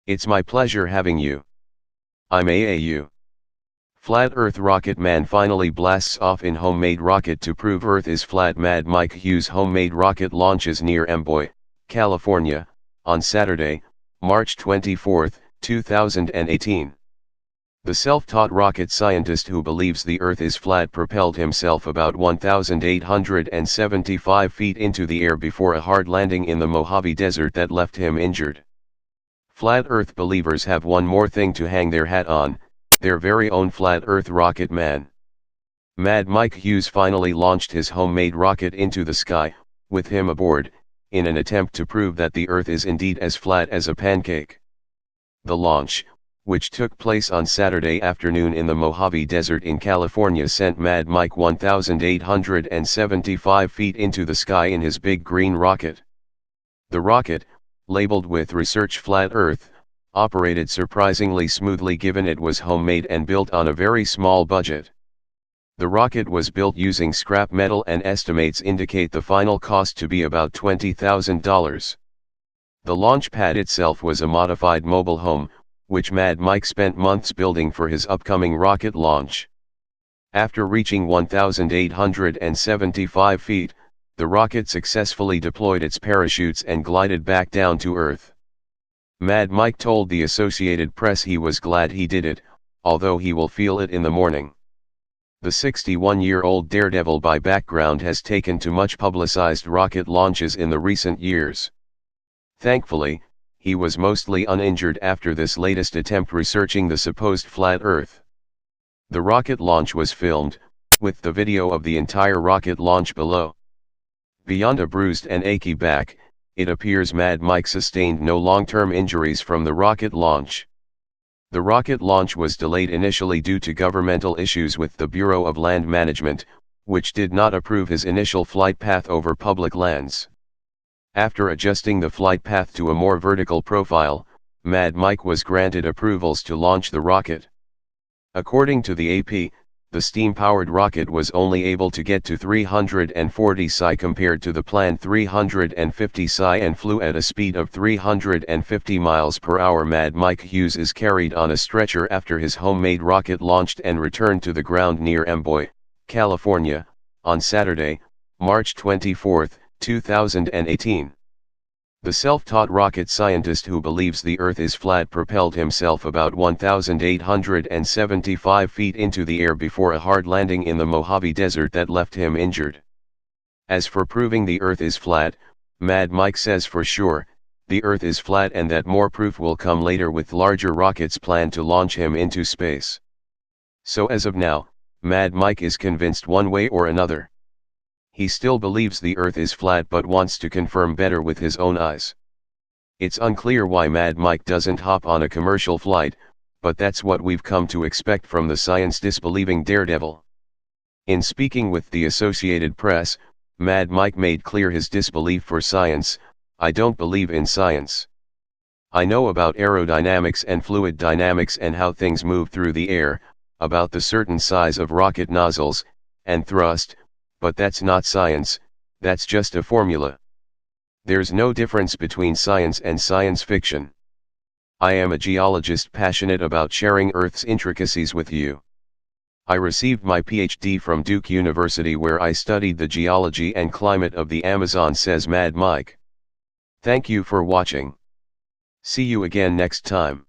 It's my pleasure having you. I'm AAU. Flat Earth Rocket Man finally blasts off in homemade rocket to prove Earth is flat. Mad Mike Hughes' homemade rocket launches near Amboy, California, on Saturday, March 24, 2018. The self-taught rocket scientist who believes the Earth is flat propelled himself about 1,875 feet into the air before a hard landing in the Mojave Desert that left him injured. Flat Earth believers have one more thing to hang their hat on, their very own Flat Earth Rocket Man. Mad Mike Hughes finally launched his homemade rocket into the sky, with him aboard, in an attempt to prove that the Earth is indeed as flat as a pancake. The launch, which took place on Saturday afternoon in the Mojave Desert in California, sent Mad Mike 1,875 feet into the sky in his big green rocket. The rocket, labeled with Research Flat Earth, operated surprisingly smoothly given it was homemade and built on a very small budget. The rocket was built using scrap metal and estimates indicate the final cost to be about $20,000. The launch pad itself was a modified mobile home, which Mad Mike spent months building for his upcoming rocket launch. After reaching 1,875 feet, the rocket successfully deployed its parachutes and glided back down to Earth. Mad Mike told the Associated Press he was glad he did it, although he will feel it in the morning. The 61-year-old daredevil by background has taken to much publicized rocket launches in the recent years. Thankfully, he was mostly uninjured after this latest attempt researching the supposed flat Earth. The rocket launch was filmed, with the video of the entire rocket launch below. Beyond a bruised and achy back, it appears Mad Mike sustained no long-term injuries from the rocket launch. The rocket launch was delayed initially due to governmental issues with the Bureau of Land Management, which did not approve his initial flight path over public lands. After adjusting the flight path to a more vertical profile, Mad Mike was granted approvals to launch the rocket. According to the AP, the steam-powered rocket was only able to get to 340 psi compared to the planned 350 psi and flew at a speed of 350 miles per hour. Mad Mike Hughes is carried on a stretcher after his homemade rocket launched and returned to the ground near Amboy, California, on Saturday, March 24, 2018. The self-taught rocket scientist who believes the Earth is flat propelled himself about 1,875 feet into the air before a hard landing in the Mojave Desert that left him injured. As for proving the Earth is flat, Mad Mike says for sure, the Earth is flat and that more proof will come later with larger rockets planned to launch him into space. So as of now, Mad Mike is convinced one way or another. He still believes the Earth is flat but wants to confirm better with his own eyes. It's unclear why Mad Mike doesn't hop on a commercial flight, but that's what we've come to expect from the science-disbelieving daredevil. In speaking with the Associated Press, Mad Mike made clear his disbelief for science. I don't believe in science. I know about aerodynamics and fluid dynamics and how things move through the air, about the certain size of rocket nozzles, and thrust, but that's not science, that's just a formula. There's no difference between science and science fiction. I am a geologist passionate about sharing Earth's intricacies with you. I received my PhD from Duke University where I studied the geology and climate of the Amazon, says Mad Mike. Thank you for watching. See you again next time.